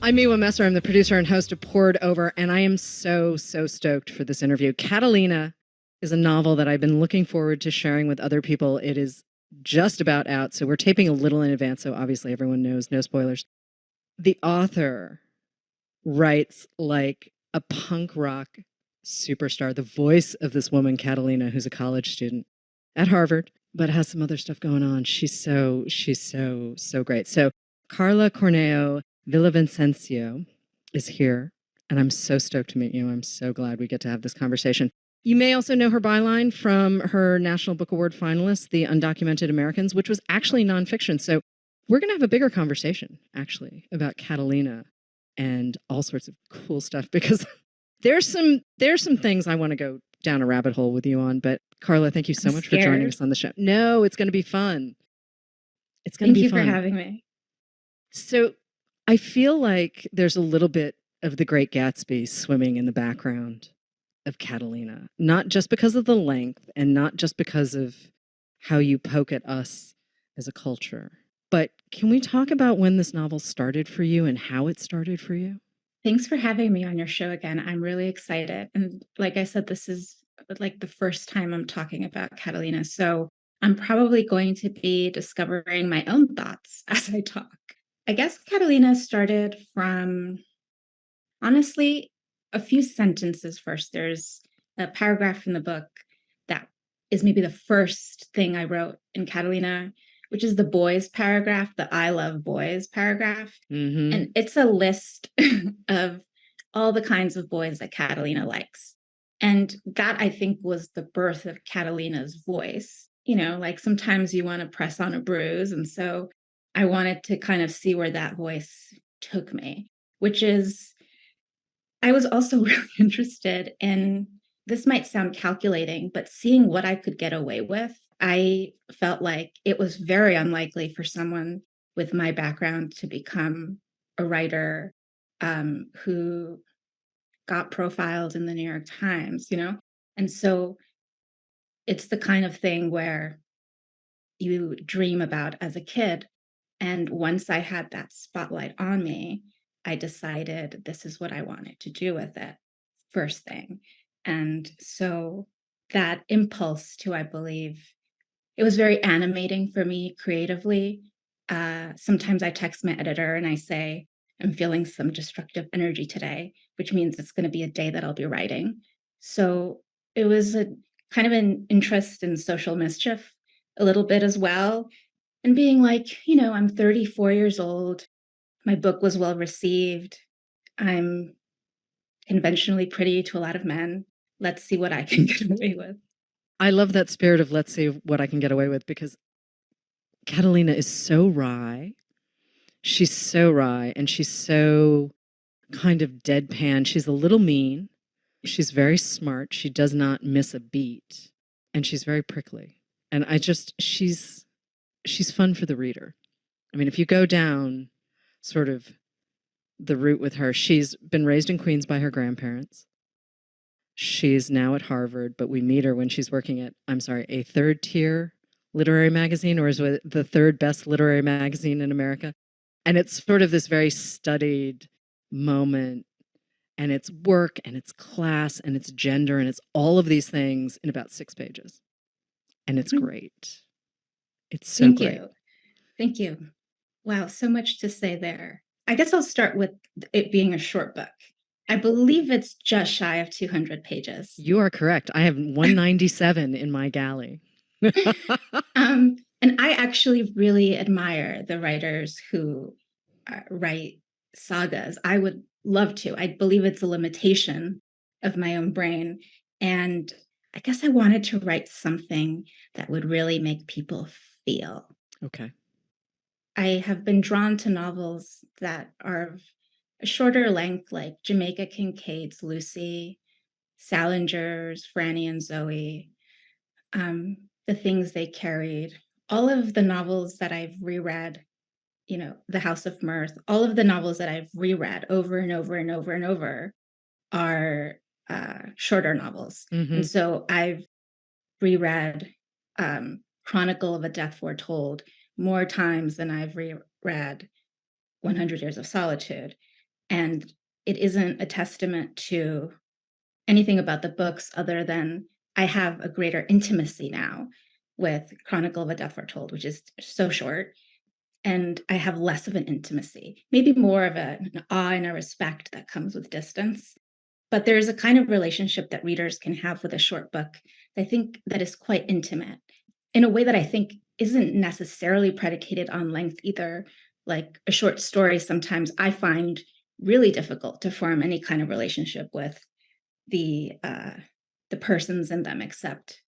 I'm Miwa Messer. I'm the producer and host of Poured Over, and I am so stoked for this interview. Catalina is a novel that I've been looking forward to sharing with other people. It is just about out, so we're taping a little in advance, so obviously everyone knows, no spoilers. The author writes like a punk rock superstar, the voice of this woman, Catalina, who's a college student at Harvard, but has some other stuff going on. She's so great. So Karla Cornejo Villavicencio is here, and I'm so stoked to meet you. I'm so glad we get to have this conversation. You may also know her byline from her National Book Award finalist, The Undocumented Americans, which was actually nonfiction. So we're going to have a bigger conversation, actually, about Catalina and all sorts of cool stuff, because there's some things I want to go down a rabbit hole with you on. But Karla, thank you so much for joining us on the show. No, it's going to be fun. It's going to be fun. Thank you for having me. So I feel like there's a little bit of The Great Gatsby swimming in the background of Catalina, not just because of the length and not just because of how you poke at us as a culture. But can we talk about when this novel started for you and how it started for you? Thanks for having me on your show again. I'm really excited. And like I said, this is like the first time I'm talking about Catalina. So I'm probably going to be discovering my own thoughts as I talk. I guess Catalina started from, honestly, a few sentences first. There's a paragraph in the book that is maybe the first thing I wrote in Catalina, which is the boys paragraph, the I love boys paragraph. Mm-hmm. And it's a list of all the kinds of boys that Catalina likes. And that, I think, was the birth of Catalina's voice. You know, like sometimes you want to press on a bruise. And so I wanted to kind of see where that voice took me, which is, I was also really interested in, this might sound calculating, but seeing what I could get away with. I felt like it was very unlikely for someone with my background to become a writer who got profiled in the New York Times, you know? And so it's the kind of thing where you dream about as a kid. And once I had that spotlight on me, I decided this is what I wanted to do with it, first thing. And so that impulse to, I believe, it was very animating for me creatively. Sometimes I text my editor and I say, I'm feeling some destructive energy today, which means it's going to be a day that I'll be writing. So it was a kind of an interest in social mischief a little bit as well. And being like, you know, I'm 34 years old. My book was well received. I'm conventionally pretty to a lot of men. Let's see what I can get away with. I love that spirit of let's see what I can get away with, because Catalina is so wry. She's so wry, and she's so kind of deadpan. She's a little mean. She's very smart. She does not miss a beat, and she's very prickly. And she's fun for the reader. I mean, if you go down sort of the route with her, she's been raised in Queens by her grandparents. She's now at Harvard, but we meet her when she's working at, a third tier literary magazine, or is it the third best literary magazine in America? And it's sort of this very studied moment, and it's work and it's class and it's gender and it's all of these things in about 6 pages. And it's great. It's so great. Thank you. Wow, so much to say there. I guess I'll start with it being a short book. I believe it's just shy of 200 pages. You are correct. I have 197 in my galley. And I actually really admire the writers who write sagas. I would love to. I believe it's a limitation of my own brain. And I guess I wanted to write something that would really make people feel. Okay. I have been drawn to novels that are of a shorter length, like Jamaica Kincaid's Lucy, Salinger's Franny and Zoe, the things they carried, all of the novels that I've reread, you know, The House of Mirth, all of the novels that I've reread over and over and over and over are shorter novels. Mm-hmm. And so I've reread Chronicle of a Death Foretold more times than I've reread 100 Years of Solitude. And it isn't a testament to anything about the books other than I have a greater intimacy now with Chronicle of a Death Foretold, which is so short. And I have less of an intimacy, maybe more of an awe and a respect that comes with distance. But there's a kind of relationship that readers can have with a short book, I think, that is quite intimate in a way that I think isn't necessarily predicated on length either. Like a short story, sometimes I find really difficult to form any kind of relationship with the persons in them, except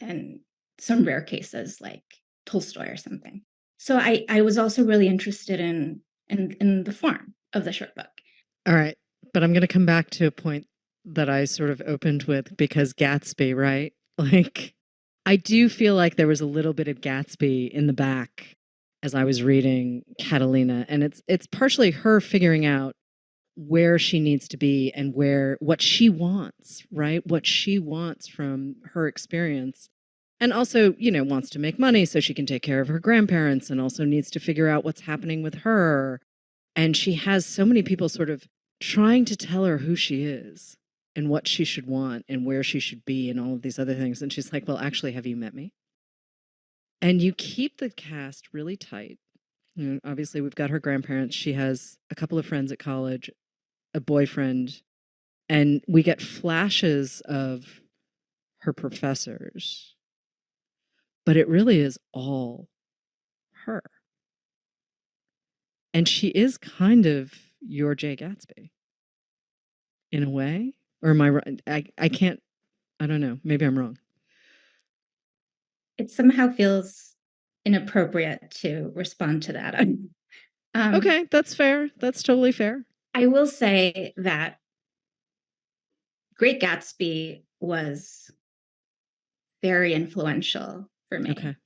in some rare cases like Tolstoy or something. So I was also really interested in the form of the short book. All right. But I'm going to come back to a point that I sort of opened with, because Gatsby, right? Like, I do feel like there was a little bit of Gatsby in the back as I was reading Catalina. And it's partially her figuring out where she needs to be and what she wants, right? What she wants from her experience. And also, wants to make money so she can take care of her grandparents, and also needs to figure out what's happening with her. And she has so many people sort of trying to tell her who she is and what she should want and where she should be and all of these other things. And she's like, well, actually, have you met me? And you keep the cast really tight. Obviously, we've got her grandparents. She has a couple of friends at college, a boyfriend, and we get flashes of her professors. But it really is all her. And she is kind of your Jay Gatsby in a way. Or am I right? I can't, I don't know. Maybe I'm wrong. It somehow feels inappropriate to respond to that. Okay, that's fair. That's totally fair. I will say that Great Gatsby was very influential for me. Okay.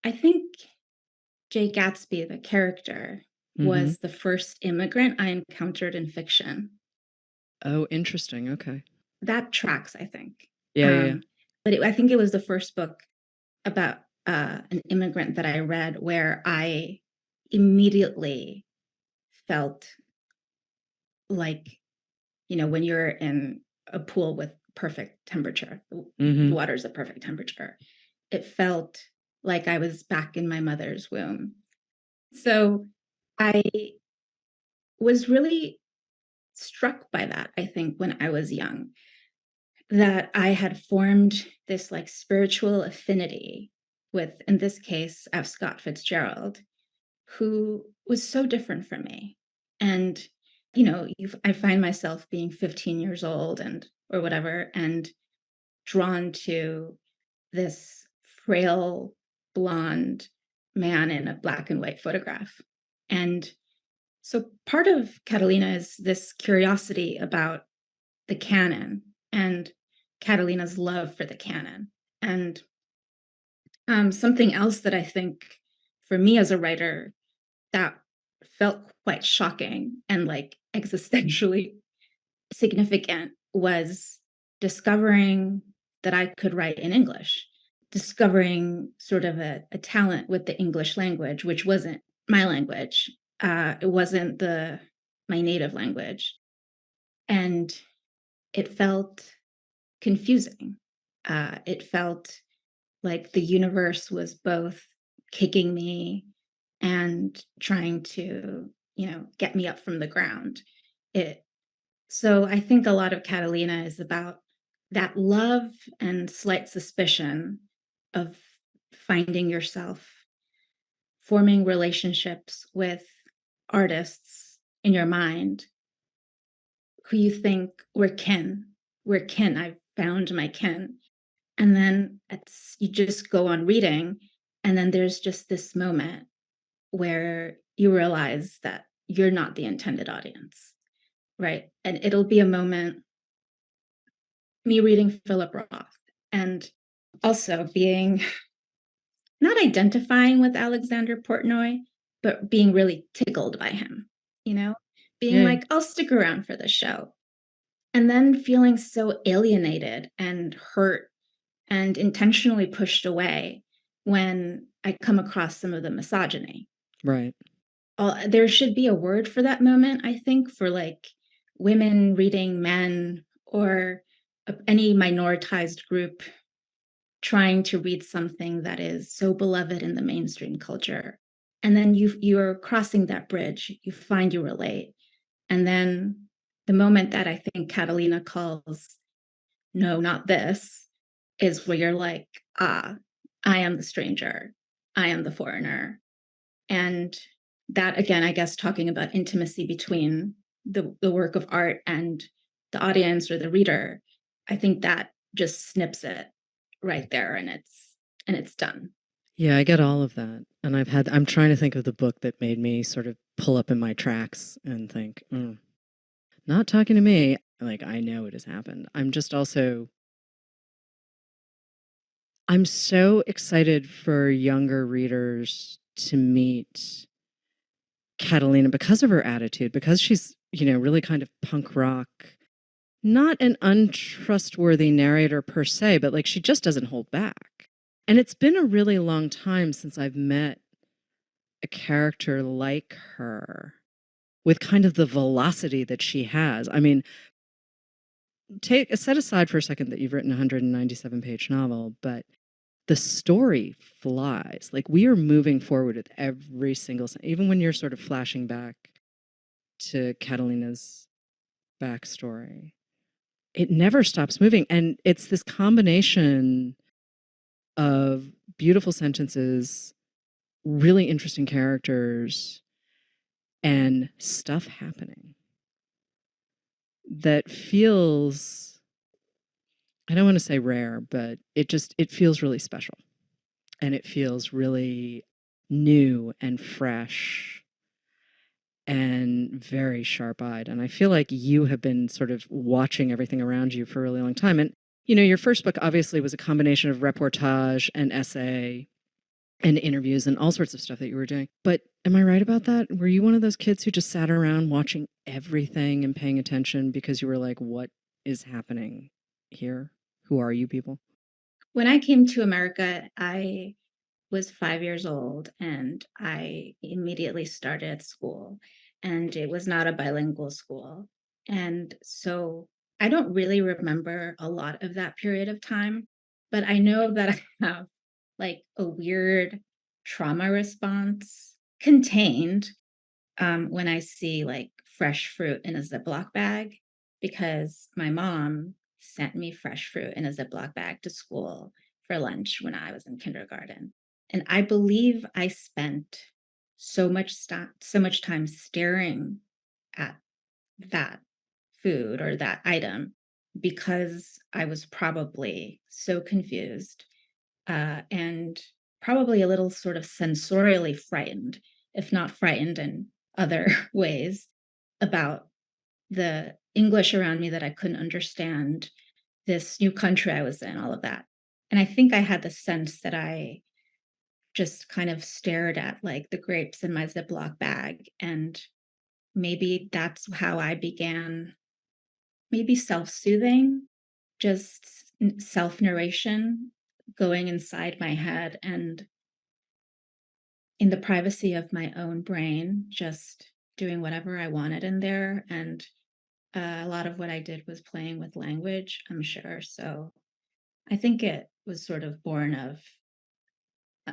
I think Jay Gatsby, the character, was the first immigrant I encountered in fiction. Oh, interesting. Okay. That tracks, I think. Yeah. But I think it was the first book about an immigrant that I read where I immediately felt like, when you're in a pool with perfect temperature, the water's at perfect temperature, it felt like I was back in my mother's womb. So I was really struck by that, I think, when I was young, that I had formed this like spiritual affinity with, in this case, F. Scott Fitzgerald, who was so different from me. And, I find myself being 15 years old or whatever, and drawn to this frail, blonde man in a black and white photograph. And so part of Catalina is this curiosity about the canon and Catalina's love for the canon. And something else that I think for me as a writer that felt quite shocking and like existentially significant was discovering that I could write in English, discovering sort of a talent with the English language, which wasn't my language. It wasn't my native language. And it felt confusing. It felt like the universe was both kicking me and trying to, get me up from the ground. So I think a lot of Catalina is about that love and slight suspicion of finding yourself forming relationships with artists in your mind who you think we're kin. We're kin. I've found my kin. And then you just go on reading, and then there's just this moment where you realize that you're not the intended audience, right? And it'll be a moment, me reading Philip Roth, and also not identifying with Alexander Portnoy, but being really tickled by him, being like, I'll stick around for the show. And then feeling so alienated and hurt and intentionally pushed away when I come across some of the misogyny. Right. there should be a word for that moment, I think, for like women reading men or any minoritized group trying to read something that is so beloved in the mainstream culture. And then you're crossing that bridge, you find you relate. And then the moment that I think Catalina calls, no, not this, is where you're like, ah, I am the stranger, I am the foreigner. And that, again, I guess, talking about intimacy between the work of art and the audience or the reader, I think that just snips it right there, and it's done. Yeah, I get all of that. And I'm trying to think of the book that made me sort of pull up in my tracks and think, not talking to me. Like, I know it has happened. I'm so excited for younger readers to meet Catalina because of her attitude, because she's, really kind of punk rock, not an untrustworthy narrator per se, but like she just doesn't hold back. And it's been a really long time since I've met a character like her with kind of the velocity that she has. I mean, set aside for a second that you've written a 197-page novel, but the story flies. Like, we are moving forward with every single, even when you're sort of flashing back to Catalina's backstory. It never stops moving. And it's this combination of beautiful sentences, really interesting characters, and stuff happening that feels, I don't want to say rare, but it feels really special. And it feels really new and fresh and very sharp-eyed. And I feel like you have been sort of watching everything around you for a really long time. And, your first book obviously was a combination of reportage and essay and interviews and all sorts of stuff that you were doing. But am I right about that? Were you one of those kids who just sat around watching everything and paying attention because you were like, what is happening here? Who are you people? When I came to America, I was 5 years old and I immediately started school, and it was not a bilingual school. And so I don't really remember a lot of that period of time, but I know that I have like a weird trauma response contained when I see like fresh fruit in a Ziploc bag, because my mom sent me fresh fruit in a Ziploc bag to school for lunch when I was in kindergarten. And I believe I spent so much time staring at that food or that item because I was probably so confused, and probably a little sort of sensorially frightened, if not frightened in other ways, about the English around me that I couldn't understand, this new country I was in, all of that. And I think I had the sense that I just kind of stared at like the grapes in my Ziploc bag. And maybe that's how I began, maybe self soothing, just self narration, going inside my head and in the privacy of my own brain, just doing whatever I wanted in there. And a lot of what I did was playing with language, I'm sure. So I think it was sort of born of,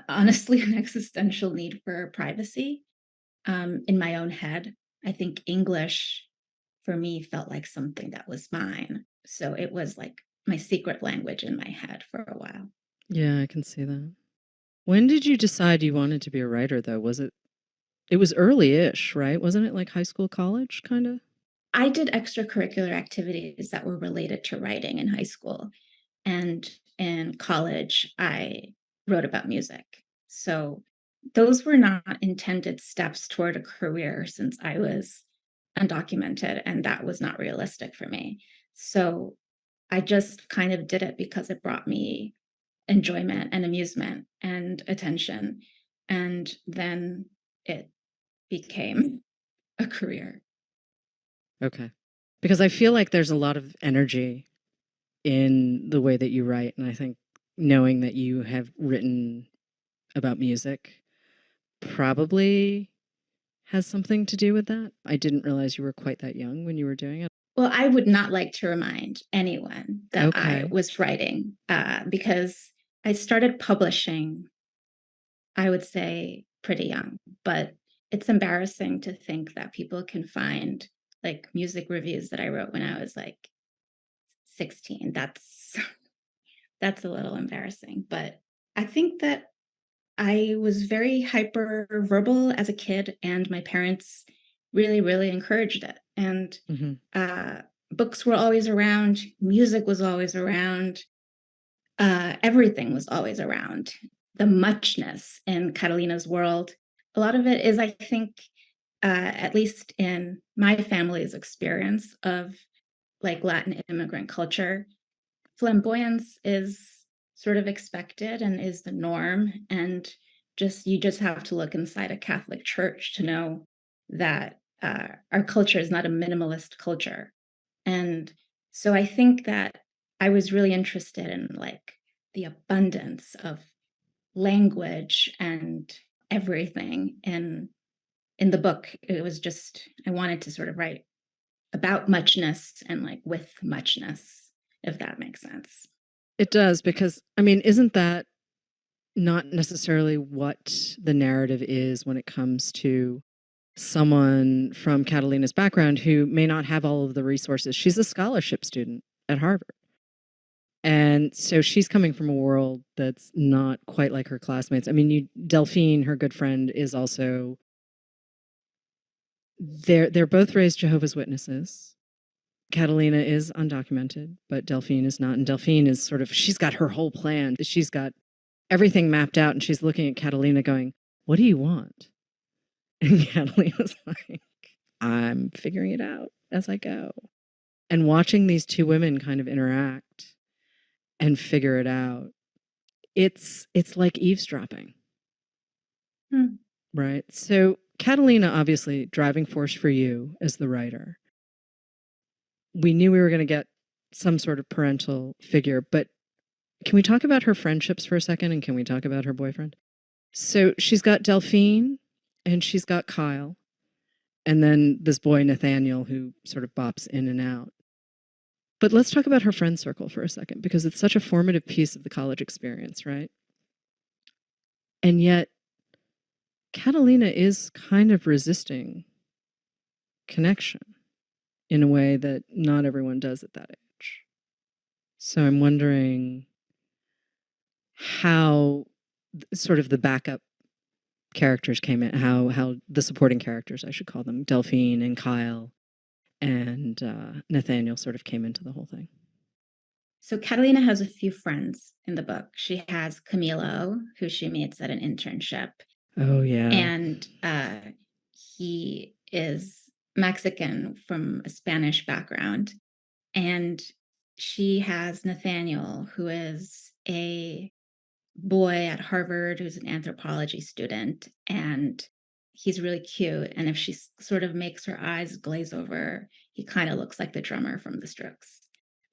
honestly, an existential need for privacy in my own head. I think English for me felt like something that was mine. So it was like my secret language in my head for a while. Yeah, I can see that. When did you decide you wanted to be a writer, though? It was early-ish, right? Wasn't it like high school, college, kind of? I did extracurricular activities that were related to writing in high school. And in college, I wrote about music. So those were not intended steps toward a career since I was undocumented, and that was not realistic for me. So I just kind of did it because it brought me enjoyment and amusement and attention. And then it became a career. Okay. Because I feel like there's a lot of energy in the way that you write. And I think knowing that you have written about music probably has something to do with that? I didn't realize you were quite that young when you were doing it. Well, I would not like to remind anyone that I Okay. was writing because I started publishing, I would say, pretty young, but it's embarrassing to think that people can find like music reviews that I wrote when I was like 16. That's a little embarrassing, but I think that I was very hyper verbal as a kid, and my parents really, really encouraged it. And Hmm. uh, books were always around, music was always around, everything was always around. The muchness in Catalina's world, a lot of it is, I think, at least in my family's experience of like Latin immigrant culture, flamboyance is sort of expected and is the norm. And you just have to look inside a Catholic church to know that our culture is not a minimalist culture. And so I think that I was really interested in like the abundance of language and everything in the book. It was just I wanted to sort of write about muchness and like with muchness, if that makes sense. It does, because, I mean, isn't that not necessarily what the narrative is when it comes to someone from Catalina's background who may not have all of the resources? She's a scholarship student at Harvard. And so she's coming from a world that's not quite like her classmates. I mean, Delphine, her good friend, is also, they're both raised Jehovah's Witnesses. Catalina is undocumented, but Delphine is not. And Delphine is sort of, she's got her whole plan. She's got everything mapped out, and she's looking at Catalina going, "What do you want?" And Catalina's like, "I'm figuring it out as I go." And watching these two women kind of interact and figure it out, it's like eavesdropping, Hmm. right? So Catalina, obviously, driving force for you as the writer. We knew we were going to get some sort of parental figure, but can we talk about her friendships for a second? And can we talk about her boyfriend? So she's got Delphine and she's got Kyle, and then this boy, Nathaniel, who sort of bops in and out. But let's talk about her friend circle for a second, because it's such a formative piece of the college experience, right? And yet, Catalina is kind of resisting connection in a way that not everyone does at that age. So I'm wondering how sort of the backup characters came in, how the supporting characters, I should call them, Delphine and Kyle and Nathaniel, sort of came into the whole thing. So Catalina has a few friends in the book. She has Camilo, who she meets at an internship, Oh, yeah. and he is Mexican from a Spanish background. And she has Nathaniel, who is a boy at Harvard who's an anthropology student, and he's really cute. And if she sort of makes her eyes glaze over, he kind of looks like the drummer from The Strokes.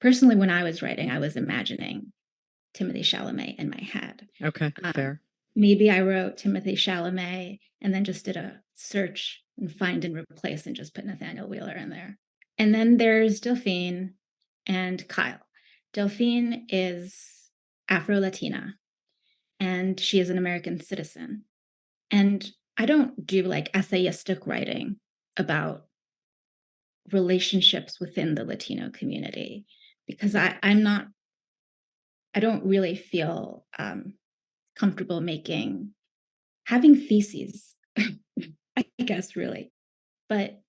Personally, when I was writing, I was imagining Timothy Chalamet in my head. Okay, fair. Maybe I wrote Timothy Chalamet and then just did a search and find and replace and just put Nathaniel Wheeler in there. And then there's Delphine and Kyle. Delphine is Afro-Latina and she is an American citizen. And I don't do like essayistic writing about relationships within the Latino community because I don't really feel comfortable having theses, I guess, really. But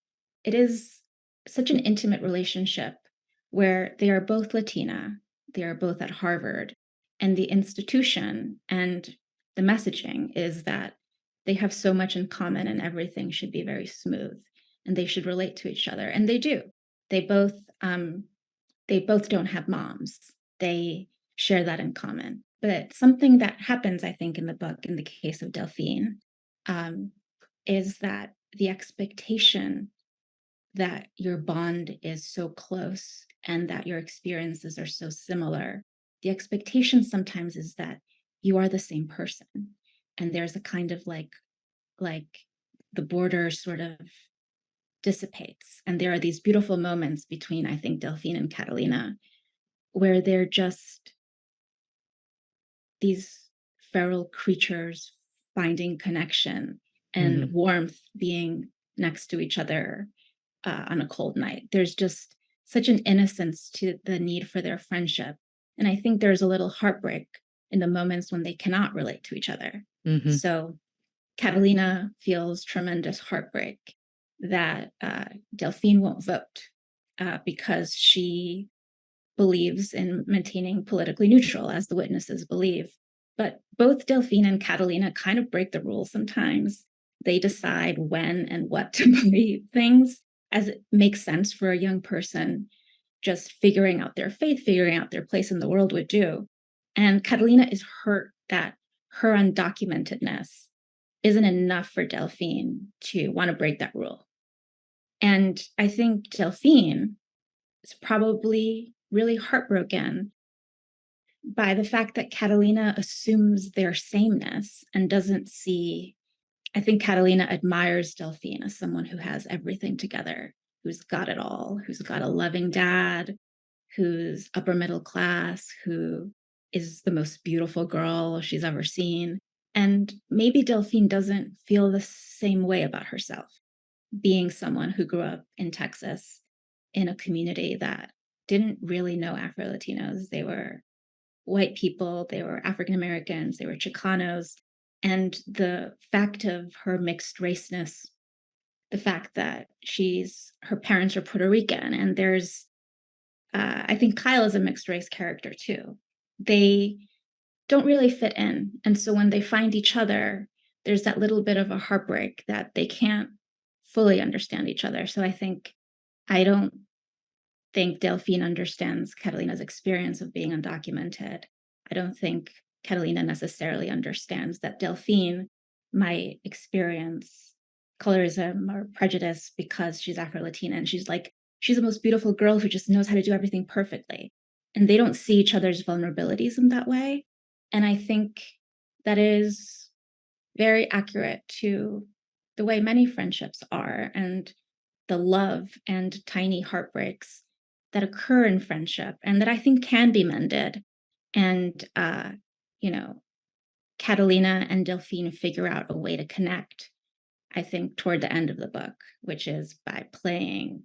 it is such an intimate relationship where they are both Latina, they are both at Harvard, and the institution and the messaging is that they have so much in common and everything should be very smooth and they should relate to each other. And they do. They both they both don't have moms. They share that in common. But something that happens, I think, in the book, in the case of Delphine, um, is that the expectation that your bond is so close and that your experiences are so similar, the expectation sometimes is that you are the same person. And there's a kind of like the border sort of dissipates. And there are these beautiful moments between, I think, Delphine and Catalina, where they're just these feral creatures finding connection and warmth being next to each other on a cold night. There's just such an innocence to the need for their friendship. And I think there's a little heartbreak in the moments when they cannot relate to each other. So Catalina feels tremendous heartbreak that Delphine won't vote because she believes in maintaining politically neutral, as the witnesses believe. But both Delphine and Catalina kind of break the rules sometimes. They decide when and what to believe things as it makes sense for a young person, just figuring out their faith, figuring out their place in the world would do. And Catalina is hurt that her undocumentedness isn't enough for Delphine to want to break that rule. And I think Delphine is probably really heartbroken by the fact that Catalina assumes their sameness and doesn't see. I think Catalina admires Delphine as someone who has everything together, who's got it all, who's got a loving dad, who's upper middle class, who is the most beautiful girl she's ever seen. And maybe Delphine doesn't feel the same way about herself, being someone who grew up in Texas in a community that didn't really know Afro-Latinos. They were white people, they were African Americans, they were Chicanos. And the fact of her mixed raceness, the fact that her parents are Puerto Rican, and there's, I think Kyle is a mixed race character too. They don't really fit in. And so when they find each other, there's that little bit of a heartbreak that they can't fully understand each other. So I don't think Delphine understands Catalina's experience of being undocumented. I don't think Catalina necessarily understands that Delphine might experience colorism or prejudice because she's Afro-Latina. And she's the most beautiful girl who just knows how to do everything perfectly. And they don't see each other's vulnerabilities in that way. And I think that is very accurate to the way many friendships are, and the love and tiny heartbreaks that occur in friendship and that I think can be mended. And, Catalina and Delphine figure out a way to connect, I think, toward the end of the book, which is by playing,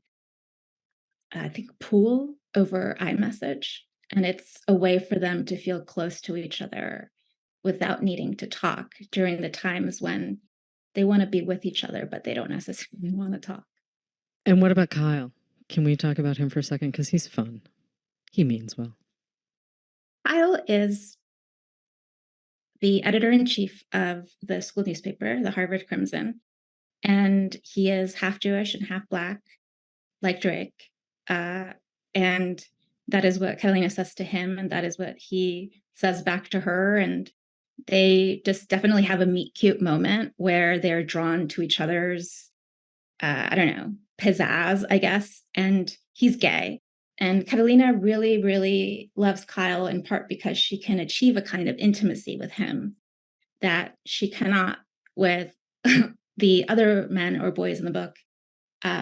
I think, pool over iMessage. And it's a way for them to feel close to each other without needing to talk during the times when they want to be with each other, but they don't necessarily want to talk. And what about Kyle? Can we talk about him for a second? Because he's fun. He means well. Kyle is the editor-in-chief of the school newspaper, the Harvard Crimson, and he is half Jewish and half Black, like Drake. And that is what Catalina says to him, and that is what he says back to her. And they just definitely have a meet cute moment where they're drawn to each other's, I don't know, pizzazz, I guess. And he's gay. And Catalina really, really loves Kyle in part because she can achieve a kind of intimacy with him that she cannot with the other men or boys in the book,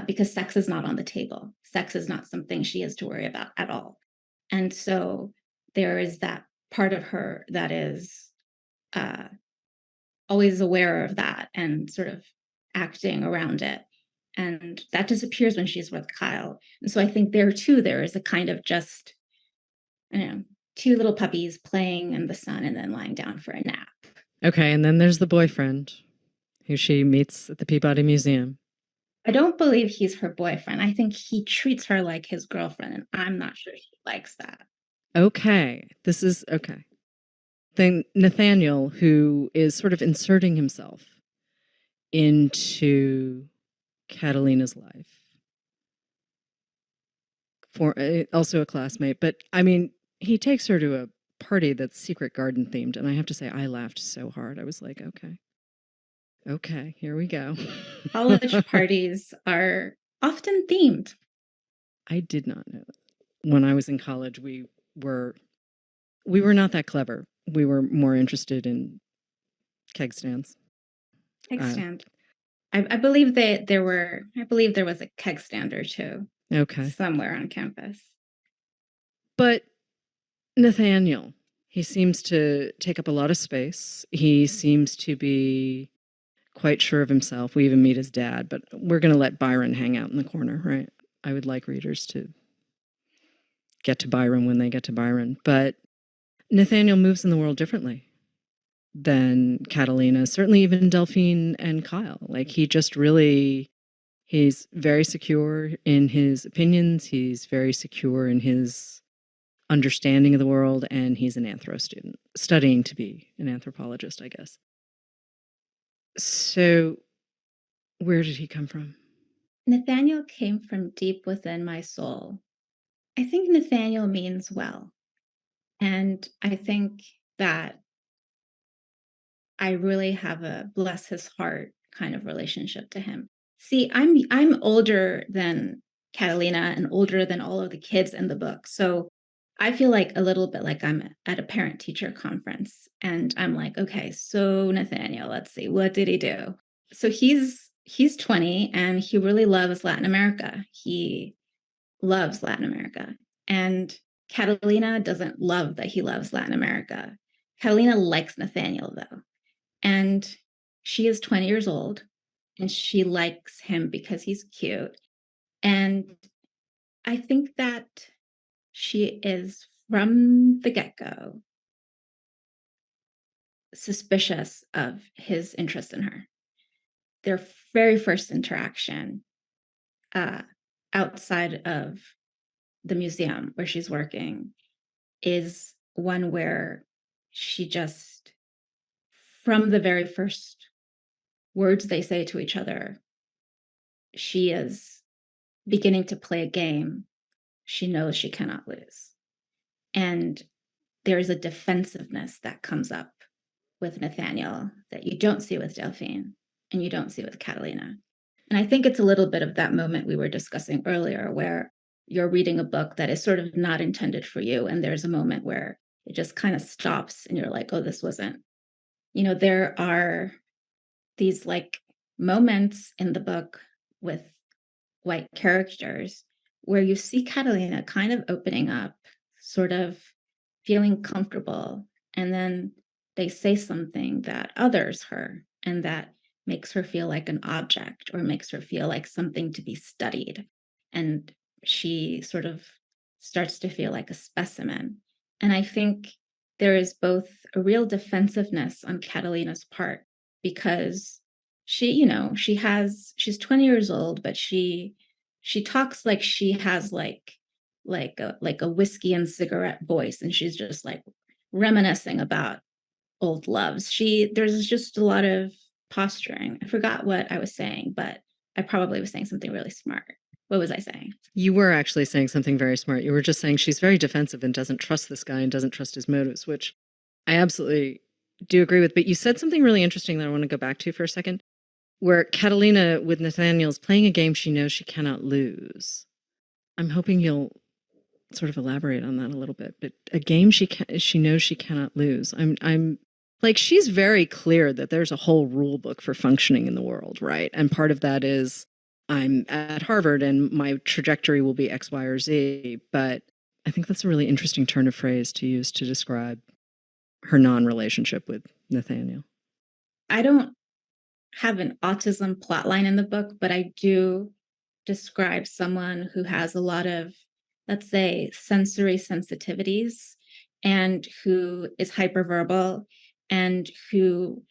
because sex is not on the table. Sex is not something she has to worry about at all. And so there is that part of her that is always aware of that and sort of acting around it. And that disappears when she's with Kyle. And so I think there too, there is a kind of just, I don't know, two little puppies playing in the sun and then lying down for a nap. Okay, and then there's the boyfriend who she meets at the Peabody Museum. I don't believe he's her boyfriend. I think he treats her like his girlfriend, and I'm not sure he likes that. Okay, this is okay. Then Nathaniel, who is sort of inserting himself into Catalina's life, for also a classmate, but I mean, he takes her to a party that's secret garden themed, and I have to say, I laughed so hard. I was like, okay, here we go. College parties are often themed. I did not know that. When I was in college, we were not that clever. We were more interested in keg stands. Keg stand. I believe that I believe there was a keg stand or two. Okay. Somewhere on campus. But Nathaniel, he seems to take up a lot of space. He seems to be quite sure of himself. We even meet his dad, but we're going to let Byron hang out in the corner, right? I would like readers to get to Byron when they get to Byron. But Nathaniel moves in the world differently than Catalina, certainly even Delphine and Kyle. Like, he just really, he's very secure in his opinions. He's very secure in his understanding of the world, and he's an anthro student, studying to be an anthropologist, I guess. So, where did he come from? Nathaniel came from deep within my soul. I think Nathaniel means well. And I think that I really have a bless his heart kind of relationship to him. See, I'm older than Catalina and older than all of the kids in the book. So I feel like a little bit like I'm at a parent teacher conference and I'm like, okay, so Nathaniel, let's see, what did he do? So he's 20 and he really loves Latin America. He loves Latin America. And Catalina doesn't love that he loves Latin America. Catalina likes Nathaniel though. And she is 20 years old and she likes him because he's cute. And I think that she is from the get-go suspicious of his interest in her. Their very first interaction uh, outside of the museum where she's working is one where she just, from the very first words they say to each other, she is beginning to play a game she knows she cannot lose. And there is a defensiveness that comes up with Nathaniel that you don't see with Delphine and you don't see with Catalina. And I think it's a little bit of that moment we were discussing earlier where you're reading a book that is sort of not intended for you. And there's a moment where it just kind of stops and you're like, oh, this wasn't, there are these like moments in the book with white characters where you see Catalina kind of opening up, sort of feeling comfortable. And then they say something that others her and that makes her feel like an object or makes her feel like something to be studied. And she sort of starts to feel like a specimen. And I think there is both a real defensiveness on Catalina's part because she's 20 years old, but she talks like she has like a whiskey and cigarette voice, and she's just like reminiscing about old loves. There's just a lot of posturing. I forgot what I was saying, but I probably was saying something really smart. What was I saying? You were actually saying something very smart. You were just saying she's very defensive and doesn't trust this guy and doesn't trust his motives, which I absolutely do agree with. But you said something really interesting that I want to go back to for a second, where Catalina with Nathaniel is playing a game she knows she cannot lose. I'm hoping you'll sort of elaborate on that a little bit. But a game she knows she cannot lose. I'm like, she's very clear that there's a whole rule book for functioning in the world, right? And part of that is I'm at Harvard and my trajectory will be X, Y, or Z. But I think that's a really interesting turn of phrase to use to describe her non-relationship with Nathaniel. I don't have an autism plotline in the book, but I do describe someone who has a lot of, let's say, sensory sensitivities and who is hyperverbal and who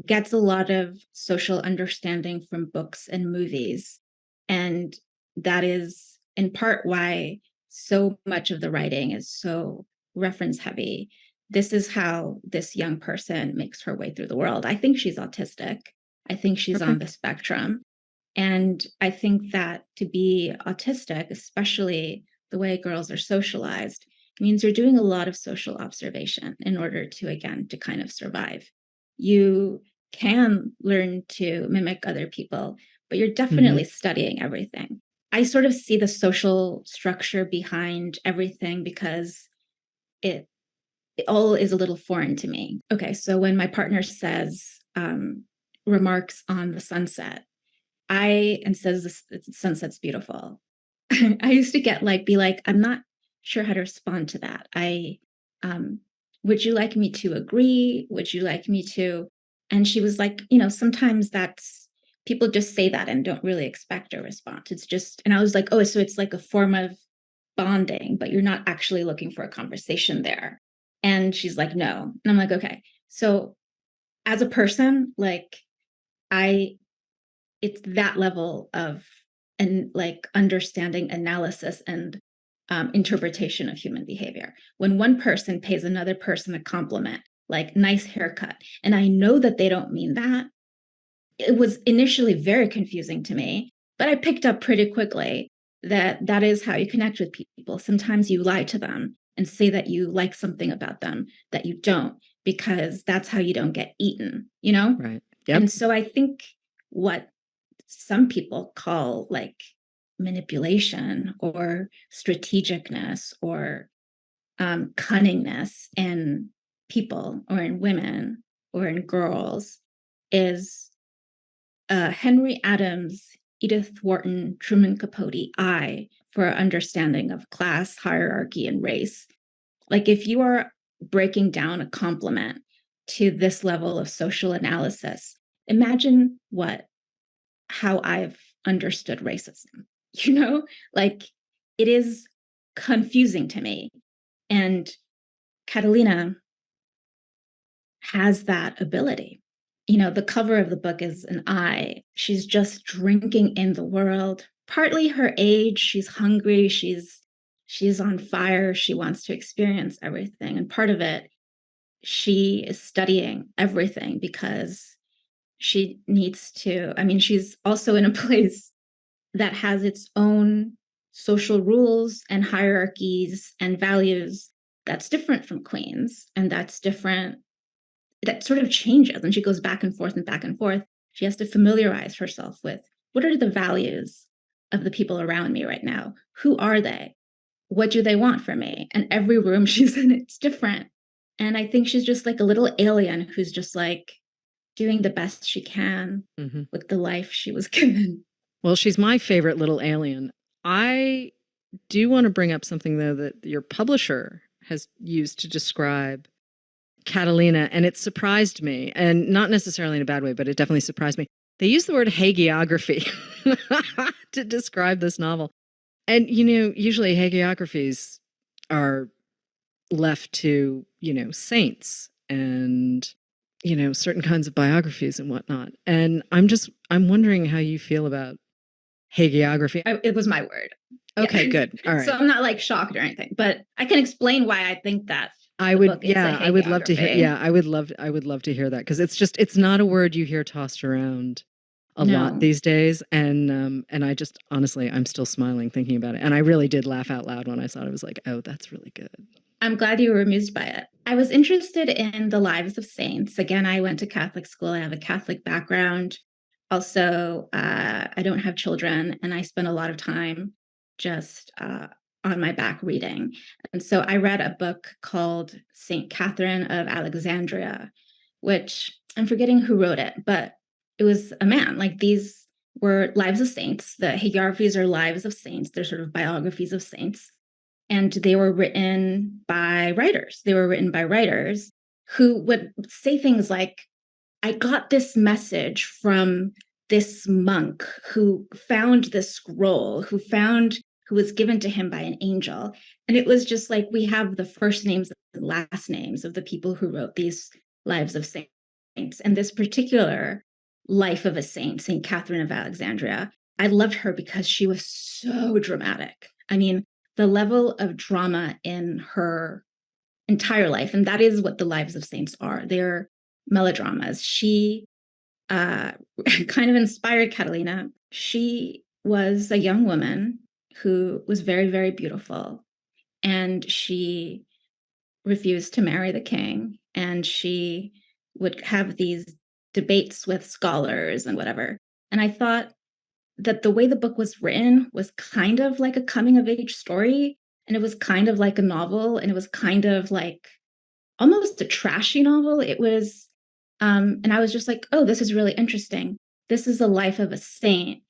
gets a lot of social understanding from books and movies. And that is in part why so much of the writing is so reference heavy. This is how this young person makes her way through the world. I think she's autistic. I think she's on the spectrum. And I think that to be autistic, especially the way girls are socialized, means you're doing a lot of social observation in order to, again, to kind of survive. You can learn to mimic other people, but you're definitely studying everything. I sort of see the social structure behind everything because it all is a little foreign to me. Okay, so when my partner says, remarks on the sunset, and says the sunset's beautiful. I used to be like, I'm not sure how to respond to that. Would you like me to agree? Would you like me to? And she was like, sometimes people just say that and don't really expect a response. It's just, and I was like, oh, so it's like a form of bonding, but you're not actually looking for a conversation there. And she's like, no. And I'm like, okay. So as a person, like it's that level of and like understanding, analysis, and interpretation of human behavior. When one person pays another person a compliment, like nice haircut, and I know that they don't mean that, it was initially very confusing to me, but I picked up pretty quickly that is how you connect with people. Sometimes you lie to them and say that you like something about them that you don't, because that's how you don't get eaten, Right. Yep. And so I think what some people call like manipulation or strategicness or cunningness in people or in women or in girls is Henry Adams, Edith Wharton, Truman Capote, for our understanding of class, hierarchy, and race. Like if you are breaking down a compliment to this level of social analysis, imagine how I've understood racism, like it is confusing to me. And Catalina has that ability. The cover of the book is an eye. She's just drinking in the world. Partly her age, she's hungry, she's on fire, she wants to experience everything. And part of it, she is studying everything because she needs to. I mean, she's also in a place that has its own social rules and hierarchies and values that's different from Queen's, and that's different, that sort of changes, and she goes back and forth and back and forth. She has to familiarize herself with, what are the values of the people around me right now? Who are they? What do they want from me? And every room she's in, it's different. And I think she's just like a little alien who's just like doing the best she can with the life she was given. Well, she's my favorite little alien. I do want to bring up something, though, that your publisher has used to describe Catalina, and it surprised me, and not necessarily in a bad way, but it definitely surprised me. They use the word hagiography to describe this novel. And, usually hagiographies are left to, saints and, certain kinds of biographies and whatnot. And I'm wondering how you feel about hagiography. It was my word. Okay, yeah. Good. All right. So I'm not like shocked or anything, but I can explain why I think that. I would love to hear. Yeah, I would love to hear that, because it's not a word you hear tossed around a lot these days, and I just honestly, I'm still smiling thinking about it, and I really did laugh out loud when I saw it. I was like, oh, that's really good. I'm glad you were amused by it. I was interested in the lives of saints. Again, I went to Catholic school. I have a Catholic background. Also, I don't have children, and I spend a lot of time just on my back reading. And so I read a book called Saint Catherine of Alexandria, which I'm forgetting who wrote it, but it was a man. Like, these were lives of saints. The hagiographies are lives of saints. They're sort of biographies of saints. And they were written by writers. Who would say things like, I got this message from this monk who found this scroll, who was given to him by an angel. And it was just like, we have the first names and last names of the people who wrote these lives of saints. And this particular life of a saint, Saint Catherine of Alexandria, I loved her because she was so dramatic. I mean, the level of drama in her entire life, and that is what the lives of saints are. They're melodramas. She kind of inspired Catalina. She was a young woman who was very, very beautiful, and she refused to marry the king, and she would have these debates with scholars and whatever. And I thought that the way the book was written was kind of like a coming of age story, and it was kind of like a novel, and it was kind of like almost a trashy novel. It was And I was just like, oh, this is really interesting. This is the life of a saint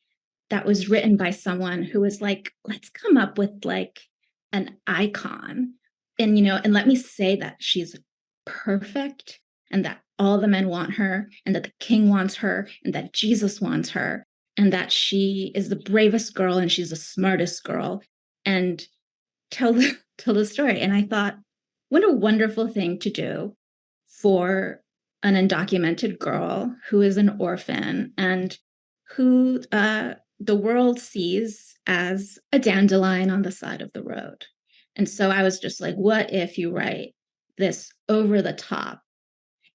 that was written by someone who was like, let's come up with like an icon. And, and let me say that she's perfect and that all the men want her and that the king wants her and that Jesus wants her and that she is the bravest girl and she's the smartest girl, and tell the story. And I thought, what a wonderful thing to do for an undocumented girl who is an orphan and who the world sees as a dandelion on the side of the road. And so I was just like, what if you write this over the top?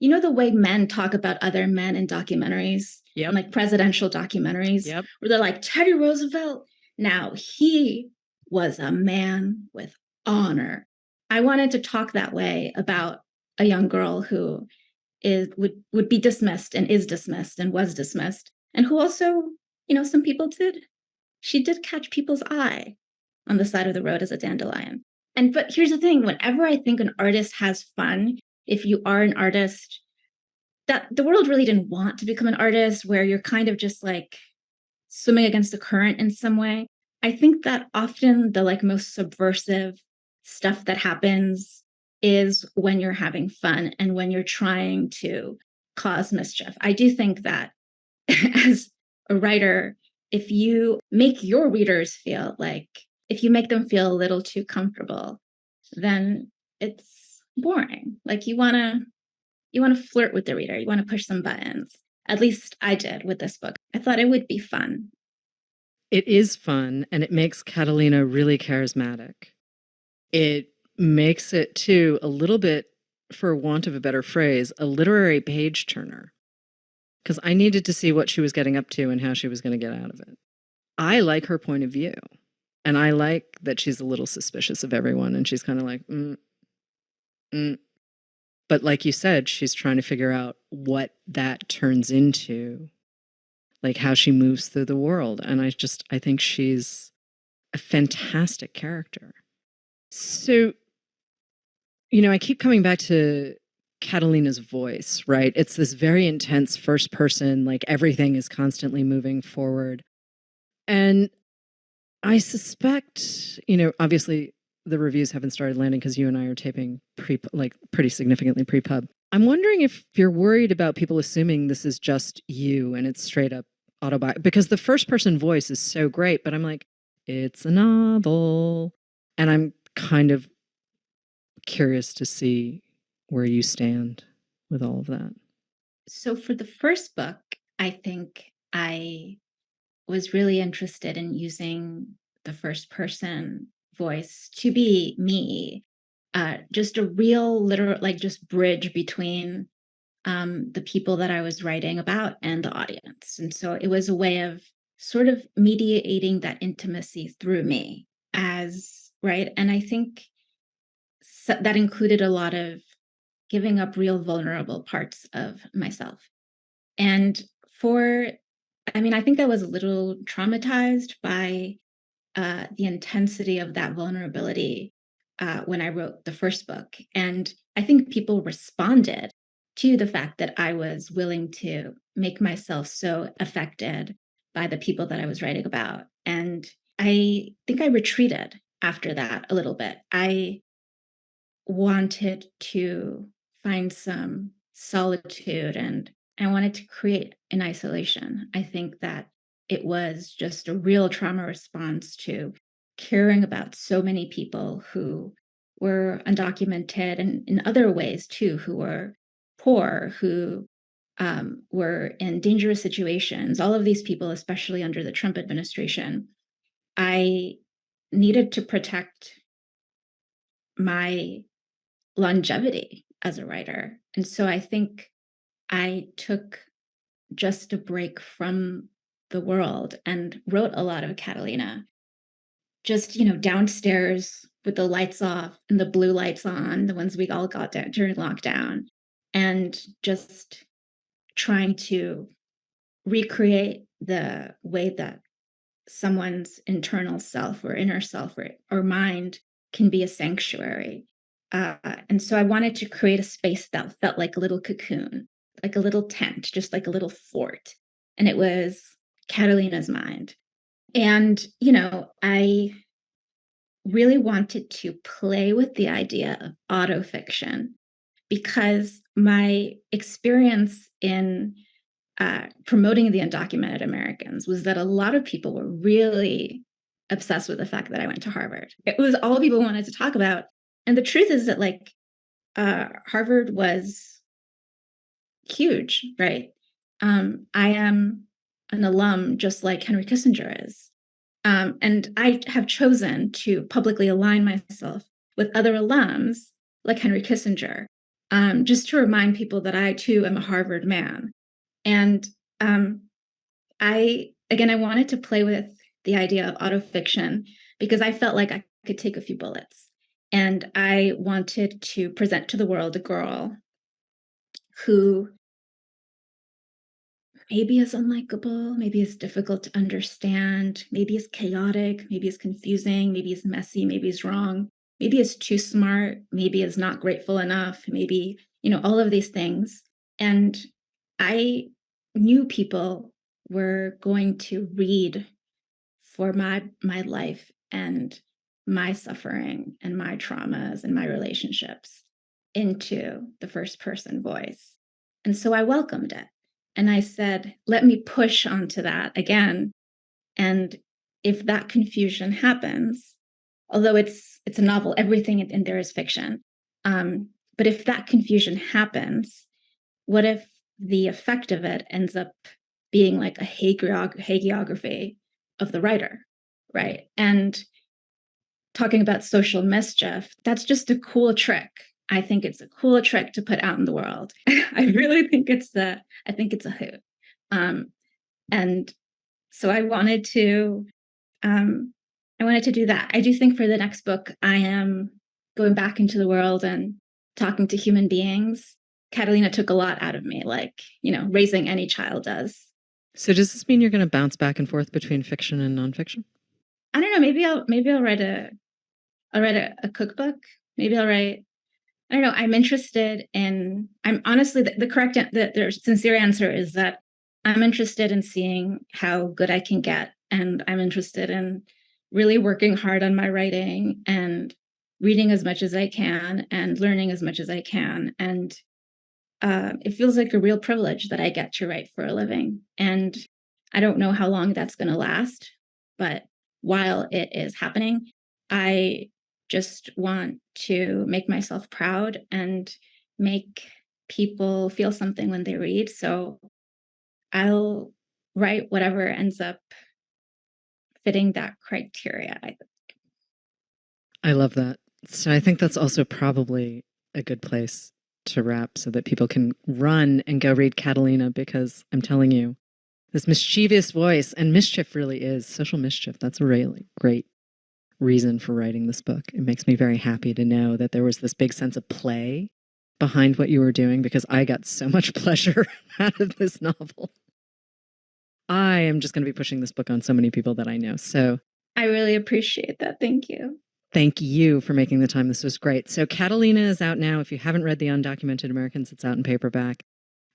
You know, the way men talk about other men in documentaries, Yep. like presidential documentaries, Yep. where they're like, Teddy Roosevelt, now he was a man with honor. I wanted to talk that way about a young girl who would be dismissed and is dismissed and was dismissed, and who also, some people she did catch people's eye on the side of the road as a dandelion. But here's the thing, whenever I think an artist has fun, if you are an artist, that the world really didn't want to become an artist where you're kind of just like swimming against the current in some way. I think that often the like most subversive stuff that happens is when you're having fun and when you're trying to cause mischief. I do think that as a writer, if you make your readers feel like, if you make them feel a little too comfortable, then it's boring. Like you want to flirt with the reader. You want to push some buttons. At least I did with this book. I thought it would be fun. It is fun, and it makes Catalina really charismatic. It makes it, too, a little bit, for want of a better phrase, a literary page turner. Because I needed to see what she was getting up to and how she was going to get out of it. I like her point of view. And I like that she's a little suspicious of everyone, and she's kind of like, But like you said, she's trying to figure out what that turns into, like how she moves through the world. And I think she's a fantastic character. So, I keep coming back to Catalina's voice, right? It's this very intense first person, like everything is constantly moving forward. And I suspect, obviously the reviews haven't started landing because you and I are taping pretty significantly pre-pub. I'm wondering if you're worried about people assuming this is just you and it's straight up autobiography, because the first person voice is so great, but I'm like, it's a novel. And I'm kind of curious to see where you stand with all of that. So for the first book, I think I was really interested in using the first person voice to be me, just a real literal, like just bridge between the people that I was writing about and the audience. And so it was a way of sort of mediating that intimacy through me right. And I think that included a lot of giving up real vulnerable parts of myself. And I think I was a little traumatized by the intensity of that vulnerability when I wrote the first book. And I think people responded to the fact that I was willing to make myself so affected by the people that I was writing about. And I think I retreated after that a little bit. I wanted to find some solitude and I wanted to create an isolation. I think that it was just a real trauma response to caring about so many people who were undocumented and in other ways too, who were poor, who were in dangerous situations. All of these people, especially under the Trump administration, I needed to protect my longevity as a writer. And so I think I took just a break from the world and wrote a lot of Catalina, just, downstairs with the lights off and the blue lights on, the ones we all got down during lockdown, and just trying to recreate the way that someone's internal self or inner self or mind can be a sanctuary. And so I wanted to create a space that felt like a little cocoon like a little tent, just like a little fort. And it was Catalina's mind. And, I really wanted to play with the idea of autofiction because my experience in promoting the undocumented Americans was that a lot of people were really obsessed with the fact that I went to Harvard. It was all people wanted to talk about. And the truth is that Harvard was huge, right? I am an alum just like Henry Kissinger is. And I have chosen to publicly align myself with other alums like Henry Kissinger, just to remind people that I too am a Harvard man. And I wanted to play with the idea of autofiction because I felt like I could take a few bullets. And I wanted to present to the world a girl who maybe is unlikable, maybe is difficult to understand, maybe is chaotic, maybe is confusing, maybe is messy, maybe is wrong, maybe is too smart, maybe is not grateful enough, maybe, all of these things. And I knew people were going to read for my life and my suffering and my traumas and my relationships into the first person voice. And so I welcomed it. And I said, let me push onto that again. And if that confusion happens, although it's a novel, everything in there is fiction. But if that confusion happens, what if the effect of it ends up being like a hagiography of the writer, right? And talking about social mischief, that's just a cool trick. I think it's a cool trick to put out in the world. I really think it's a hoot. And so I wanted to do that. I do think for the next book, I am going back into the world and talking to human beings. Catalina took a lot out of me, like, raising any child does. So does this mean you're going to bounce back and forth between fiction and nonfiction? I don't know. Maybe I'll write a cookbook. Maybe I'll write. I don't know. I'm interested in. I'm honestly the sincere answer is that I'm interested in seeing how good I can get, and I'm interested in really working hard on my writing and reading as much as I can and learning as much as I can. And it feels like a real privilege that I get to write for a living. And I don't know how long that's going to last, but while it is happening, I just want to make myself proud and make people feel something when they read. So I'll write whatever ends up fitting that criteria, I think. I love that. So I think that's also probably a good place to wrap so that people can run and go read Catalina, because I'm telling you, this mischievous voice, and mischief really is social mischief. That's a really great reason for writing this book. It makes me very happy to know that there was this big sense of play behind what you were doing, because I got so much pleasure out of this novel. I am just going to be pushing this book on so many people that I know. So I really appreciate that. Thank you. Thank you for making the time. This was great. So Catalina is out now. If you haven't read The Undocumented Americans, it's out in paperback.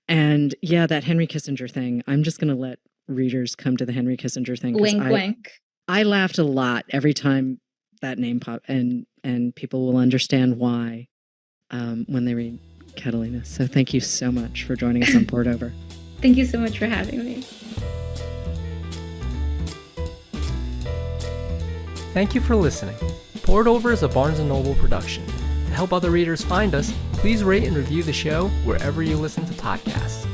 And yeah, that Henry Kissinger thing, I'm just going to let readers come to the Henry Kissinger thing. Wink, wink. I laughed a lot every time that name popped, and people will understand why when they read Catalina. So thank you so much for joining us on Poured Over. Thank you so much for having me. Thank you for listening. Poured Over is a Barnes & Noble production. To help other readers find us, please rate and review the show wherever you listen to podcasts.